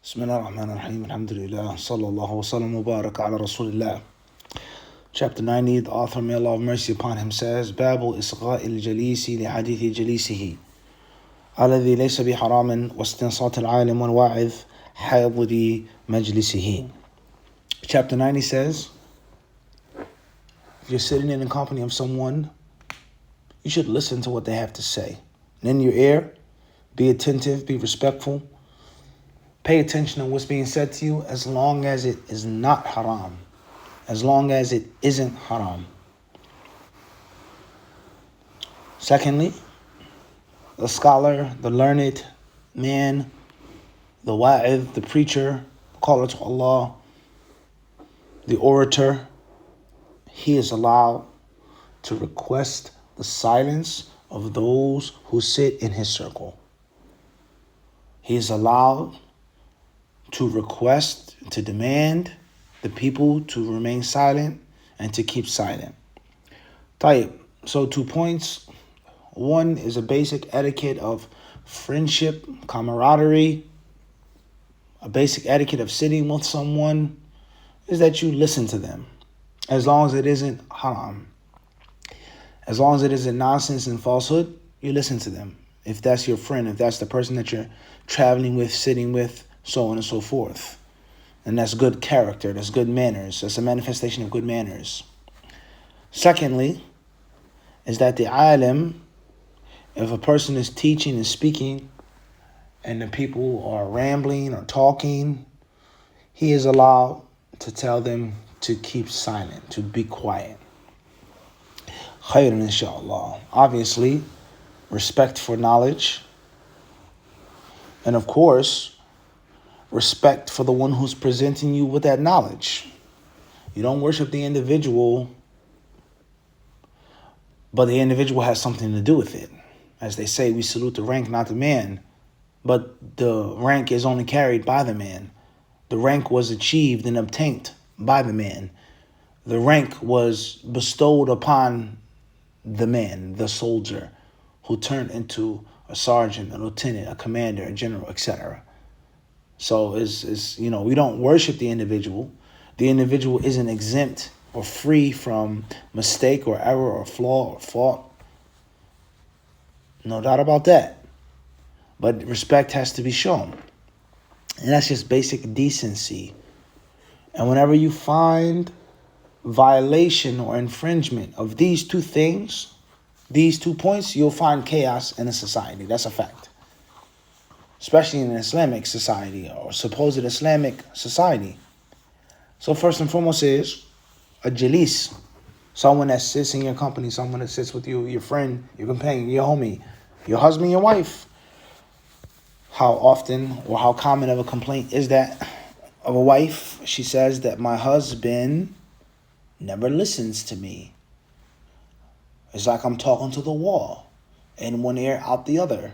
Bismillah ar-Rahman ar-Rahim, alhamdulillah, sallallahu wa sallam wa barak ala rasulillah. Chapter 90, the author, may Allah have mercy upon him, says, Babu isgha'i al-jalisi li hadithi jalisihi, alladhi laysa bi haramin wa istinsat al-alim wal wa'idh hadri majlisihi. Chapter 90 says, if you're sitting in the company of someone, you should listen to what they have to say. Lend your ear, be attentive, be respectful. Pay attention to what's being said to you as long as it is not haram. As long as it isn't haram. Secondly, the scholar, the learned man, the wa'idh, the preacher, the caller to Allah, the orator, he is allowed to request the silence of those who sit in his circle. He is allowed to request, to demand the people to remain silent and to keep silent. Tayyib. So 2 points. One is a basic etiquette of friendship, camaraderie. A basic etiquette of sitting with someone is that you listen to them. As long as it isn't haram. As long as it isn't nonsense and falsehood, you listen to them. If that's your friend, if that's the person that you're traveling with, sitting with, so on and so forth. And that's good character, that's good manners, that's a manifestation of good manners. Secondly, is that the alim, if a person is teaching and speaking and the people are rambling or talking, he is allowed to tell them to keep silent, to be quiet. Khayran inshallah. Obviously, respect for knowledge. And of course, respect for the one who's presenting you with that knowledge. You don't worship the individual, but the individual has something to do with it. As they say, we salute the rank, not the man. But the rank is only carried by the man. The rank was achieved and obtained by the man. The rank was bestowed upon the man, the soldier, who turned into a sergeant, a lieutenant, a commander, a general, etc. So we don't worship the individual. The individual isn't exempt or free from mistake or error or flaw or fault. No doubt about that. But respect has to be shown. And that's just basic decency. And whenever you find violation or infringement of these two things, these 2 points, you'll find chaos in a society. That's a fact. Especially in an Islamic society or supposed Islamic society. So first and foremost is a jalis, someone that sits in your company, someone that sits with you, your friend, your companion, your homie, your husband, your wife. How often or how common of a complaint is that of a wife? She says that my husband never listens to me. It's like I'm talking to the wall, in one ear, out the other.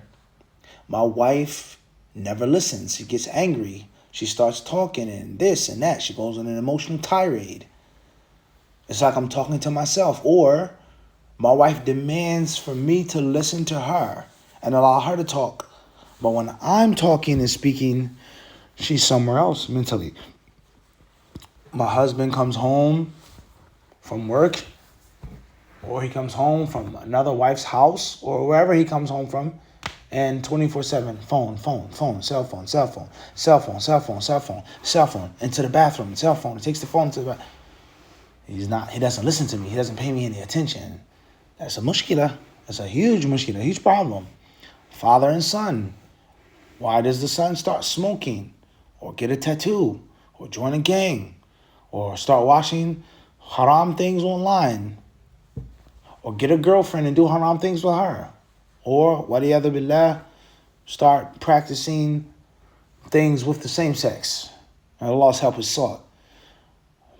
My wife never listens. She gets angry. She starts talking and this and that. She goes on an emotional tirade. It's like I'm talking to myself. Or my wife demands for me to listen to her and allow her to talk. But when I'm talking and speaking, she's somewhere else mentally. My husband comes home from work, or he comes home from another wife's house, or wherever he comes home from, and 24/7, phone, cell phone, into the bathroom, cell phone, he takes the phone to the bathroom. He doesn't listen to me, he doesn't pay me any attention. That's a mushkila, that's a huge mushkila, huge problem. Father and son, why does the son start smoking, or get a tattoo, or join a gang, or start watching haram things online, or get a girlfriend and do haram things with her, or waliyadu billah, start practicing things with the same sex? And Allah's help is sought.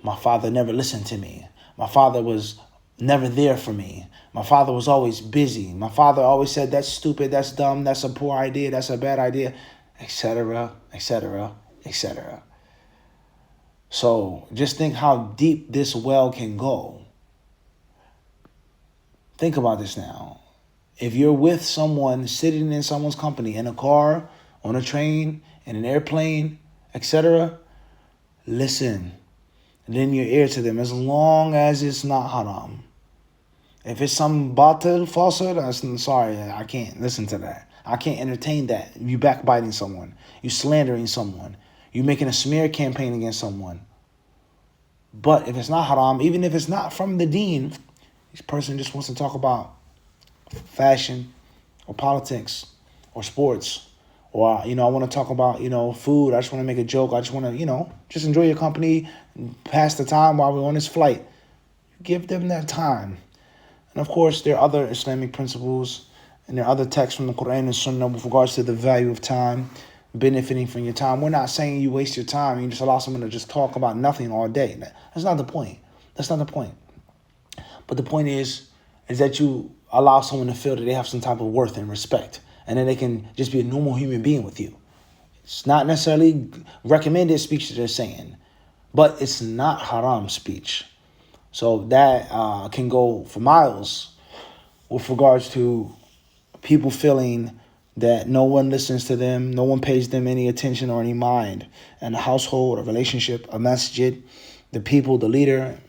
My father never listened to me. My father was never there for me. My father was always busy. My father always said, that's stupid, that's dumb, that's a poor idea, that's a bad idea, etc., etc., etc. So just think how deep this well can go. Think about this now. If you're with someone, sitting in someone's company, in a car, on a train, in an airplane, etc., listen. Lend your ear to them as long as it's not haram. If it's some batil, falsehood, I'm sorry, I can't listen to that. I can't entertain that. You backbiting someone. You slandering someone. You making a smear campaign against someone. But if it's not haram, even if it's not from the deen, this person just wants to talk about fashion or politics or sports, or, I want to talk about, food. I just want to make a joke. I just want to, just enjoy your company, pass the time while we're on this flight. Give them that time. And of course, there are other Islamic principles and there are other texts from the Quran and Sunnah with regards to the value of time, benefiting from your time. We're not saying you waste your time and you just allow someone to just talk about nothing all day. That's not the point. That's not the point. But the point is that you allow someone to feel that they have some type of worth and respect, and then they can just be a normal human being with you. It's not necessarily recommended speech that they're saying, but it's not haram speech. So that can go for miles with regards to people feeling that no one listens to them, no one pays them any attention or any mind, and a household, a relationship, a masjid, the people, the leader,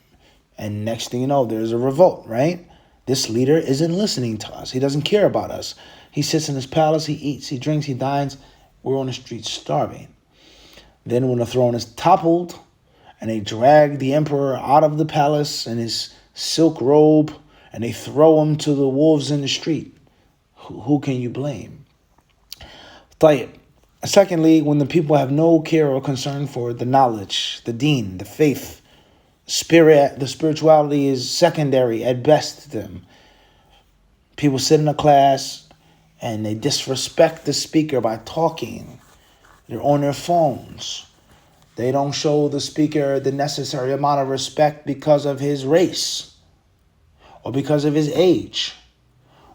and next thing you know, there's a revolt, right? This leader isn't listening to us. He doesn't care about us. He sits in his palace, he eats, he drinks, he dines. We're on the streets starving. Then when the throne is toppled and they drag the emperor out of the palace in his silk robe and they throw him to the wolves in the street, who can you blame? طيب. Secondly, when the people have no care or concern for the knowledge, the deen, the faith, the spirituality is secondary at best to them. People sit in a class and they disrespect the speaker by talking. They're on their phones. They don't show the speaker the necessary amount of respect because of his race, or because of his age,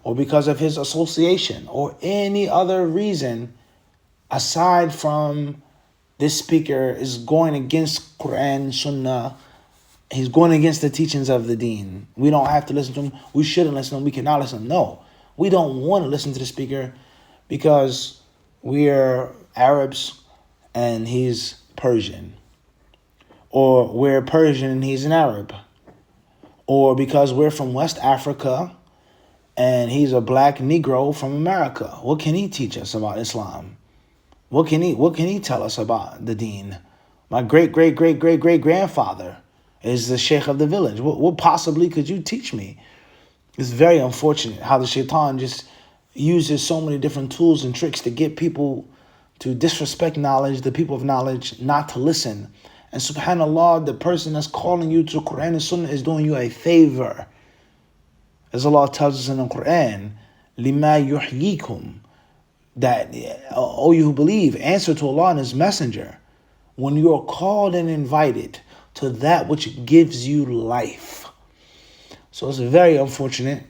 or because of his association, or any other reason aside from this speaker is going against Quran, Sunnah. He's going against the teachings of the deen. We don't have to listen to him. We shouldn't listen to him. We cannot listen to him. No, we don't want to listen to the speaker because we're Arabs and he's Persian. Or we're Persian and he's an Arab. Or because we're from West Africa and he's a black Negro from America. What can he teach us about Islam? What can he tell us about the deen? My great-great-great-great-great-grandfather is the sheikh of the village. What possibly could you teach me? It's very unfortunate how the shaitan just uses so many different tools and tricks to get people to disrespect knowledge, the people of knowledge, not to listen. And subhanAllah, the person that's calling you to Quran and Sunnah is doing you a favor. As Allah tells us in the Quran, لِمَا يُحْيِيكُمْ, that, oh, you who believe, answer to Allah and His Messenger when you are called and invited to that which gives you life. So it's very unfortunate.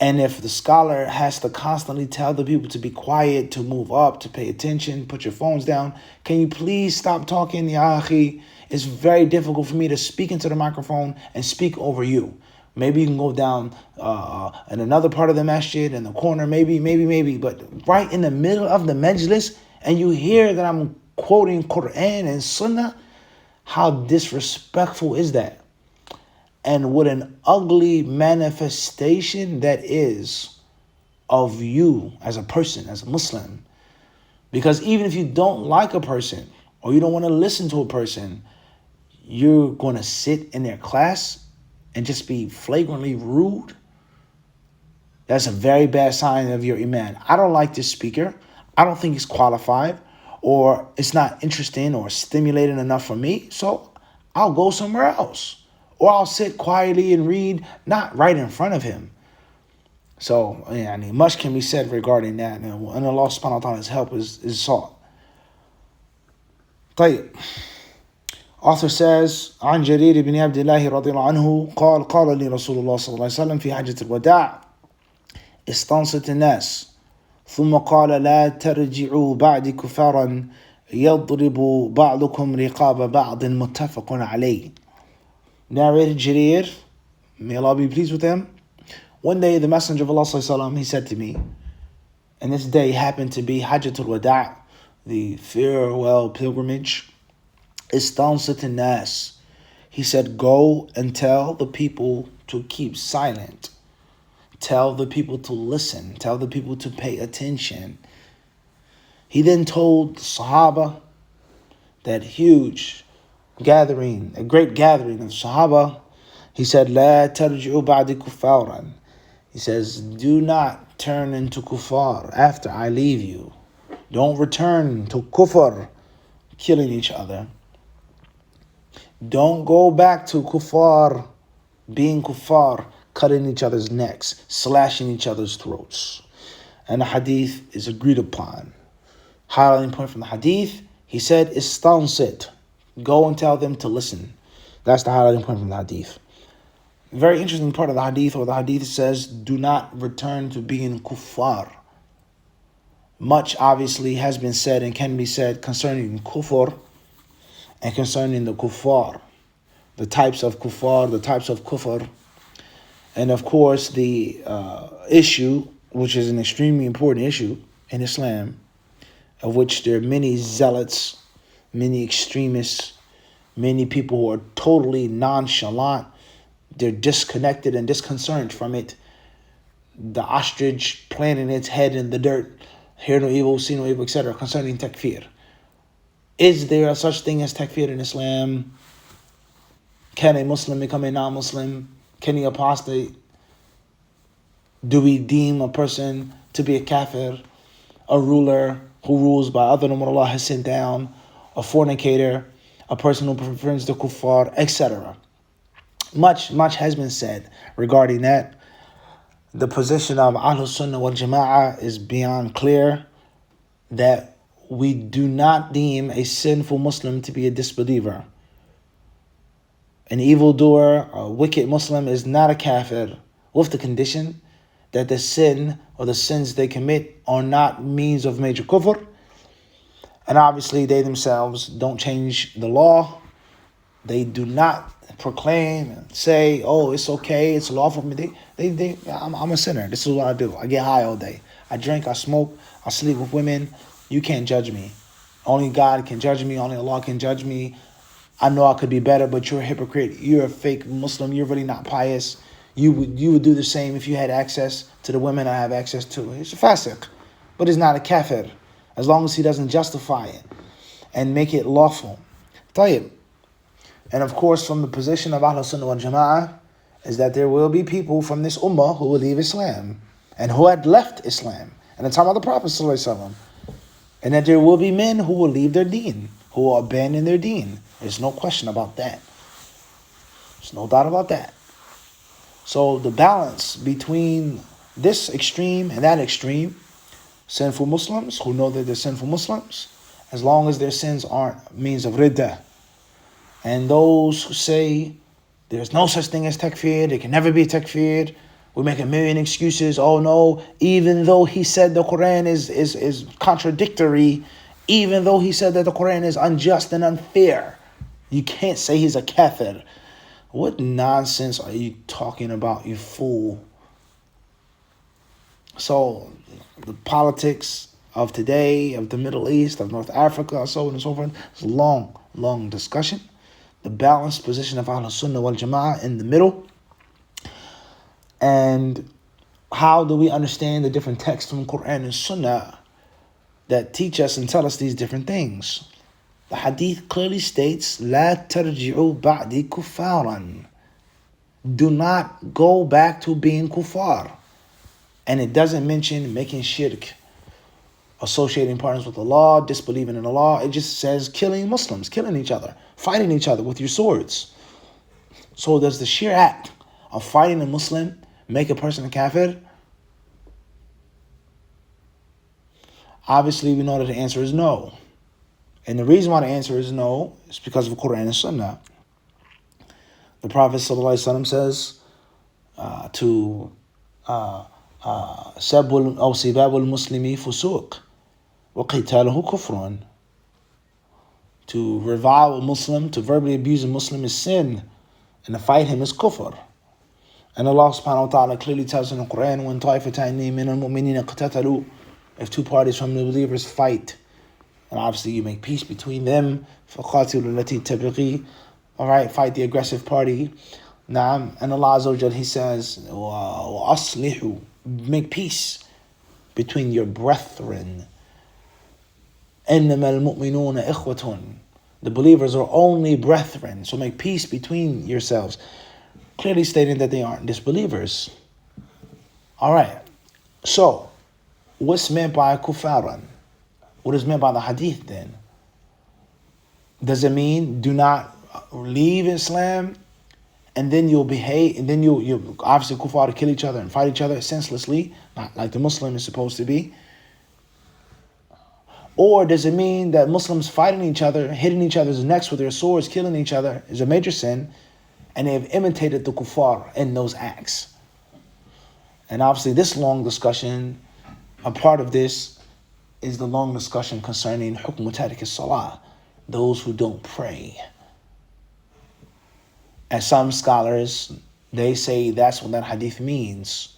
And if the scholar has to constantly tell the people to be quiet, to move up, to pay attention, put your phones down, can you please stop talking, ya akhi? It's very difficult for me to speak into the microphone and speak over you. Maybe you can go down in another part of the masjid, in the corner, maybe. But right in the middle of the majlis, and you hear that I'm quoting Quran and Sunnah, how disrespectful is that? And what an ugly manifestation that is of you as a person, as a Muslim. Because even if you don't like a person or you don't want to listen to a person, you're going to sit in their class and just be flagrantly rude. That's a very bad sign of your iman. I don't like this speaker. I don't think he's qualified, or it's not interesting or stimulating enough for me. So I'll go somewhere else, or I'll sit quietly and read, not right in front of him. So, much can be said regarding that. And Allah subhanahu wa ta'ala's help is sought. طيب. Author says, عن جرير بن عبد الله رضي الله عنه قال لي رسول الله صلى الله عليه وسلم في حجة الوداع استنصت الناس ثم قال لا ترجعوا بعد كفارا يضرب بعضكم رقاب بعض متفق عليه. Narrated Jarir, may Allah be pleased with him. One day the Messenger of Allah صلى الله عليه وسلم, he said to me, and this day happened to be Hajjatul Wada', the farewell pilgrimage. Istansat nas. He said, go and tell the people to keep silent. Tell the people to listen. Tell the people to pay attention. He then told the Sahaba, that huge gathering, a great gathering of Sahaba, he said, لا ترجعوا بعد كفارا. He says, do not turn into kuffar after I leave you. Don't return to kufr, killing each other. Don't go back to kuffar, being kuffar, cutting each other's necks, slashing each other's throats. And the hadith is agreed upon. Highlighting point from the hadith, he said, istansit. Go and tell them to listen. That's the highlighting point from the hadith. Very interesting part of the hadith, or the hadith says, do not return to being kuffar. Much obviously has been said and can be said concerning kufr and concerning the kuffar, the types of kuffar, the types of kufr, and of course the issue, which is an extremely important issue in Islam, of which there are many zealots, many extremists, many people who are totally nonchalant. They're disconnected and disconcerted from it. The ostrich planting its head in the dirt, hear no evil, see no evil, etc. concerning takfir. Is there a such thing as takfir in Islam? Can a Muslim become a non-Muslim? Can he apostate? Do we deem a person to be a kafir, a ruler who rules by other than what Allah has sent down, a fornicator, a person who prefers the kuffar, etc.? Much has been said regarding that. The position of Ahlul Sunnah wal Jama'ah is beyond clear, that we do not deem a sinful Muslim to be a disbeliever. An evildoer, a wicked Muslim is not a kafir, with the condition that the sin or the sins they commit are not means of major kufr. And obviously they themselves don't change the law. They do not proclaim and say, oh, it's okay, it's lawful for me. I'm a sinner. This is what I do. I get high all day. I drink, I smoke, I sleep with women. You can't judge me. Only God can judge me. Only Allah can judge me. I know I could be better, but you're a hypocrite. You're a fake Muslim. You're really not pious. You would do the same if you had access to the women I have access to. It's a fasiq, but it's not a kafir, as long as he doesn't justify it and make it lawful. Tayyib. And of course, from the position of Ahlul Sunnah wal Jama'ah, is that there will be people from this ummah who will leave Islam, and who had left Islam, and the time of the Prophet ﷺ, and that there will be men who will leave their deen, who will abandon their deen. There's no question about that. There's no doubt about that. So the balance between this extreme and that extreme, sinful Muslims who know that they're sinful Muslims, as long as their sins aren't means of riddah, and those who say there's no such thing as takfir, there can never be takfir, we make a million excuses. Oh no, even though he said the Quran is contradictory, even though he said that the Quran is unjust and unfair, you can't say he's a kafir. What nonsense are you talking about, you fool? So the politics of today, of the Middle East, of North Africa, so on and so forth, it's a long discussion. The balanced position of Ahlul Sunnah wal Jama'ah in the middle. And how do we understand the different texts from Quran and Sunnah that teach us and tell us these different things? The hadith clearly states, لا ترجعوا بعد كفارا. Do not go back to being kuffar. And it doesn't mention making shirk, associating partners with Allah, disbelieving in Allah. It just says killing Muslims, killing each other, fighting each other with your swords. So does the sheer act of fighting a Muslim make a person a kafir? Obviously, we know that the answer is no. And the reason why the answer is no is because of Quran and Sunnah. The Prophet ﷺ says to سَبُّ أو سِبَابُ الْمُسْلِمِ فُسُوقٌ وَقِتَالُهُ كُفْرٌ. To revile a Muslim, to verbally abuse a Muslim is sin, and to fight him is kufr. And Allah subhanahu wa ta'ala clearly tells in the Quran, when طَائِفَتَيْنِ مِنَ الْمُؤْمِنِينَ اقْتَتَلُوا, if two parties from the believers fight, And obviously you make peace between them. فَقَاتِلُوا الَّتِي تَبْغِي. All right, fight the aggressive party. Naam. And Allah Azza wa Jal, He says, وَأَصْلِحُوا. Make peace between your brethren. إِنَّمَا الْمُؤْمِنُونَ إِخْوَةٌ. The believers are only brethren. So make peace between yourselves. Clearly stating that they aren't disbelievers. All right. So, what's meant by kufaran? What is meant by the hadith then? Does it mean do not leave Islam and then you'll behave, and then you'll obviously kuffar to kill each other and fight each other senselessly, not like the Muslim is supposed to be? Or does it mean that Muslims fighting each other, hitting each other's necks with their swords, killing each other is a major sin, and they have imitated the kuffar in those acts? And obviously this long discussion, a part of this is the long discussion concerning hukm tarik as-salah, those who don't pray. And some scholars, they say that's what that hadith means.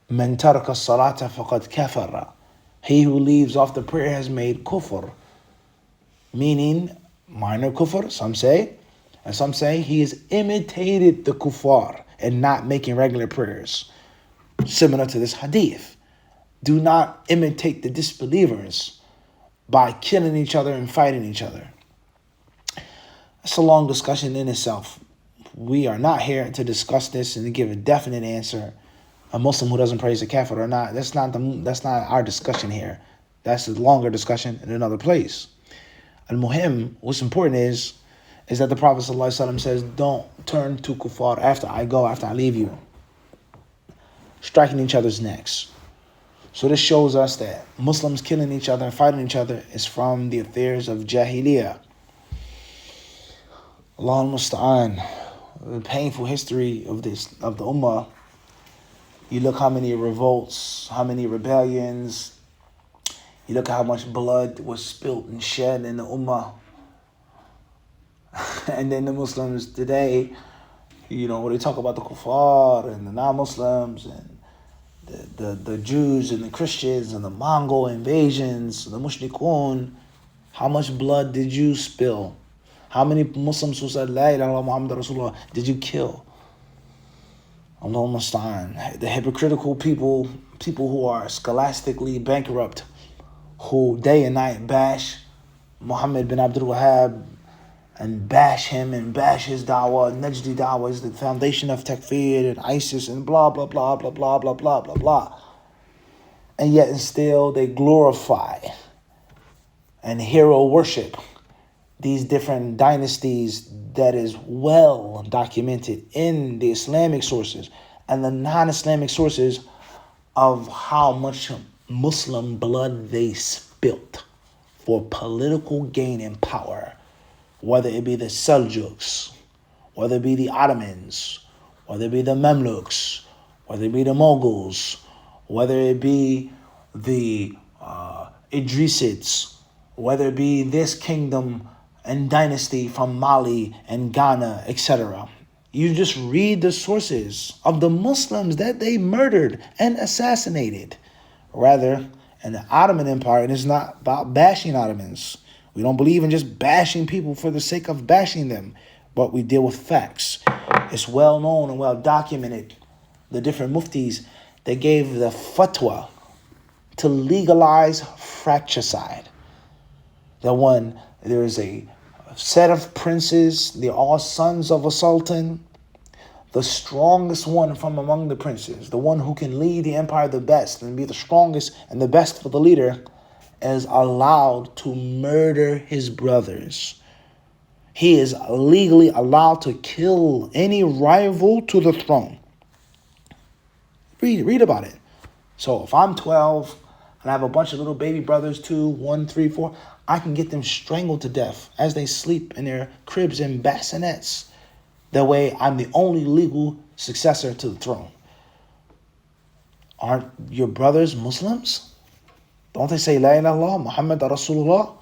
Man taraka as-salata faqad kafara. He who leaves off the prayer has made kufr. Meaning, minor kufr, some say. And some say he has imitated the kuffar and not making regular prayers. Similar to this hadith. Do not imitate the disbelievers by killing each other and fighting each other. It's a long discussion in itself. We are not here to discuss this and to give a definite answer. A Muslim who doesn't praise a kafir or not, that's not our discussion here. That's a longer discussion in another place. Al-Muhim, what's important is that the Prophet ﷺ says, don't turn to kuffar after I leave you. Striking each other's necks. So this shows us that Muslims killing each other and fighting each other is from the affairs of Jahiliyyah. Allah al-Musta'an. The painful history of the Ummah. You look how many revolts, how many rebellions. You look how much blood was spilt and shed in the Ummah. And then the Muslims today, when they talk about the kuffar and the non-Muslims and the Jews and the Christians and the Mongol invasions, the mushrikun, how much blood did you spill? How many Muslims who said, La ilaha illallah Muhammad Rasulullah, did you kill? Allah musta'an. The hypocritical people who are scholastically bankrupt, who day and night bash Muhammad bin Abdul Wahhab and bash him and bash his da'wah. Najdi da'wah is the foundation of takfir and ISIS and blah, blah, blah, blah, blah, blah, blah, blah, blah. And yet and still they glorify and hero worship these different dynasties that is well documented in the Islamic sources and the non-Islamic sources of how much Muslim blood they spilt for political gain and power. Whether it be the Seljuks, whether it be the Ottomans, whether it be the Mamluks, whether it be the Moguls, whether it be the Idrisids, whether it be this kingdom and dynasty from Mali and Ghana, etc. You just read the sources of the Muslims that they murdered and assassinated. Rather, in the Ottoman Empire, and it's not about bashing Ottomans. We don't believe in just bashing people for the sake of bashing them, but we deal with facts. It's well known and well documented. The different muftis, they gave the fatwa to legalize fratricide. That when there is a set of princes, they're all sons of a sultan, the strongest one from among the princes, the one who can lead the empire the best and be the strongest and the best for the leader, is allowed to murder his brothers. He is legally allowed to kill any rival to the throne. Read about it. So if I'm 12 and I have a bunch of little baby brothers, 2, 1, 3, 4, I can get them strangled to death as they sleep in their cribs and bassinets. That way I'm the only legal successor to the throne. Aren't your brothers Muslims? Don't they say, La ilaha illallah, Muhammad Rasulullah?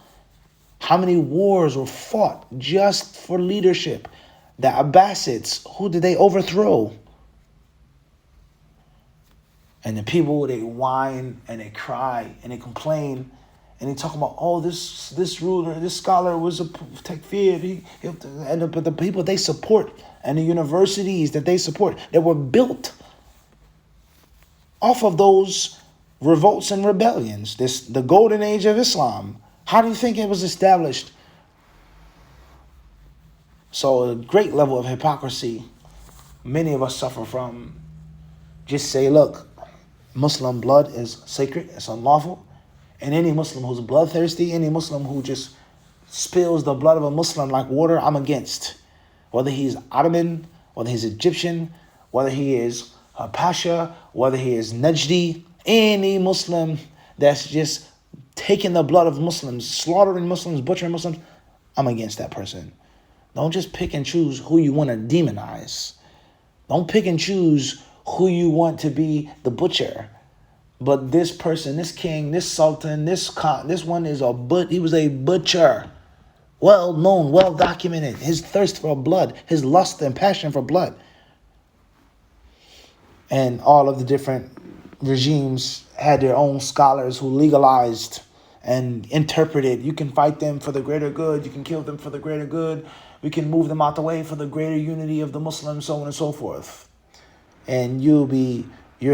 How many wars were fought just for leadership? The Abbasids, who did they overthrow? And the people, they whine and they cry and they complain and they talk about, oh, this ruler, this scholar was a takfir. But the people they support and the universities that they support, that were built off of those revolts and rebellions, the golden age of Islam. How do you think it was established? So a great level of hypocrisy many of us suffer from. Just say, look, Muslim blood is sacred, it's unlawful. And any Muslim who's bloodthirsty, any Muslim who just spills the blood of a Muslim like water, I'm against. Whether he's Ottoman, whether he's Egyptian, whether he is a Pasha, whether he is Najdi, any Muslim that's just taking the blood of Muslims, slaughtering Muslims, butchering Muslims, I'm against that person. Don't just pick and choose who you want to demonize. Don't pick and choose who you want to be the butcher. But this person, this king, this sultan, this one is he was a butcher. Well known, well documented. His thirst for blood, his lust and passion for blood. And all of the different regimes had their own scholars who legalized and interpreted. You can fight them for the greater good. You can kill them for the greater good. We can move them out the way for the greater unity of the Muslims, so on and so forth. And you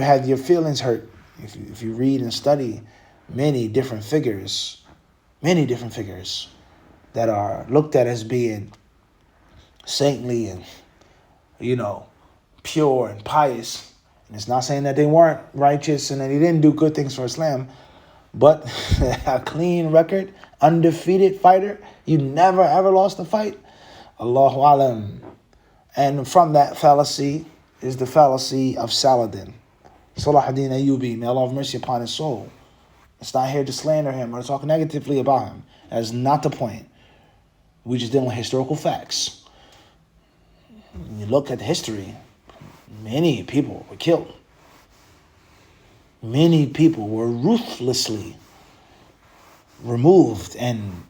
have your feelings hurt if you read and study many different figures that are looked at as being saintly and, pure and pious. And it's not saying that they weren't righteous and that they didn't do good things for Islam, but a clean record, undefeated fighter, you never ever lost a fight. Allahu alam. And from that fallacy is the fallacy of Saladin, Salahuddin Ayyubi, may Allah have mercy upon his soul. It's not here to slander him or talk negatively about him. That is not the point. We just dealing with historical facts. When you look at the history, many people were killed. Many people were ruthlessly removed and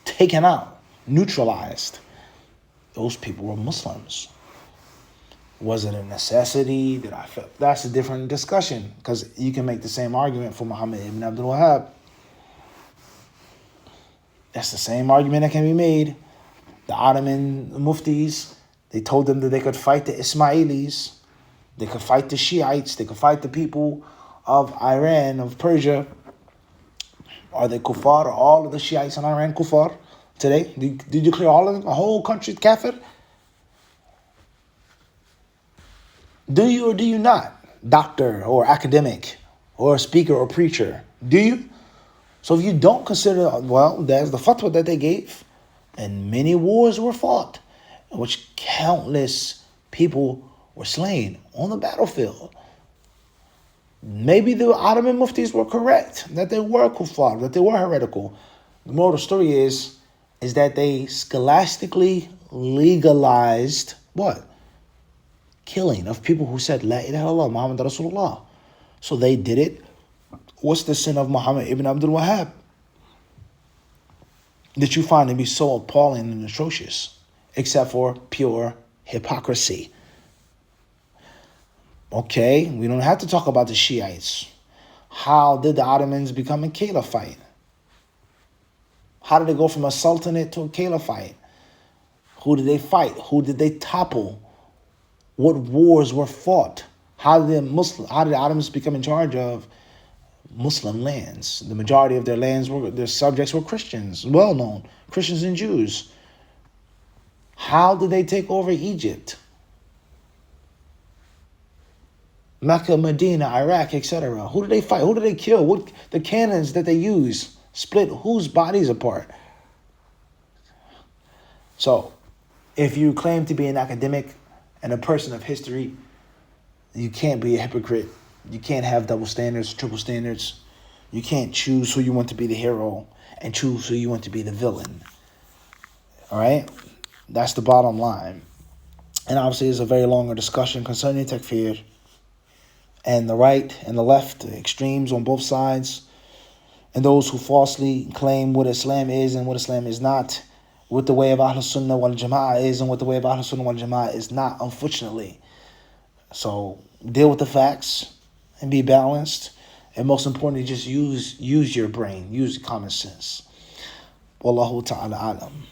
taken out, neutralized. Those people were Muslims. Was it a necessity? Did I feel? That's a different discussion, because you can make the same argument for Muhammad ibn Abdul Wahhab. That's the same argument that can be made. The Ottoman muftis, they told them that they could fight the Ismailis, they could fight the Shiites, they could fight the people of Iran, of Persia. Are they kuffar? Are all of the Shiites in Iran kuffar today? Did you declare all of them, the whole country kafir? Do you or do you not? Doctor or academic or speaker or preacher. Do you? So if you don't consider, well, there's the fatwa that they gave. And many wars were fought in which countless people were slain on the battlefield. Maybe the Ottoman muftis were correct, that they were kuffar, that they were heretical. The moral of the story is that they scholastically legalized what? Killing of people who said, La ilaha illallah, Muhammad Rasulullah. So they did it. What's the sin of Muhammad ibn Abdul Wahhab that you find to be so appalling and atrocious, except for pure hypocrisy? Okay, we don't have to talk about the Shiites. How did the Ottomans become a caliphate? How did they go from a sultanate to a caliphate? Who did they fight? Who did they topple? What wars were fought? How did the Ottomans become in charge of Muslim lands? The majority of their subjects were Christians, well known, Christians and Jews. How did they take over Egypt? Mecca, Medina, Iraq, etc. Who did they fight? Who did they kill? What the cannons that they used split whose bodies apart? So, if you claim to be an academic and a person of history, you can't be a hypocrite. You can't have double standards, triple standards. You can't choose who you want to be the hero and choose who you want to be the villain. All right? That's the bottom line. And obviously, there's a very longer discussion concerning takfir and the right and the left, the extremes on both sides, and those who falsely claim what Islam is and what Islam is not, what the way of Ahlul Sunnah wal Jama'ah is and what the way of Ahlul Sunnah wal Jama'ah is not, unfortunately. So deal with the facts and be balanced. And most importantly, just use your brain, use common sense. Wallahu ta'ala alam.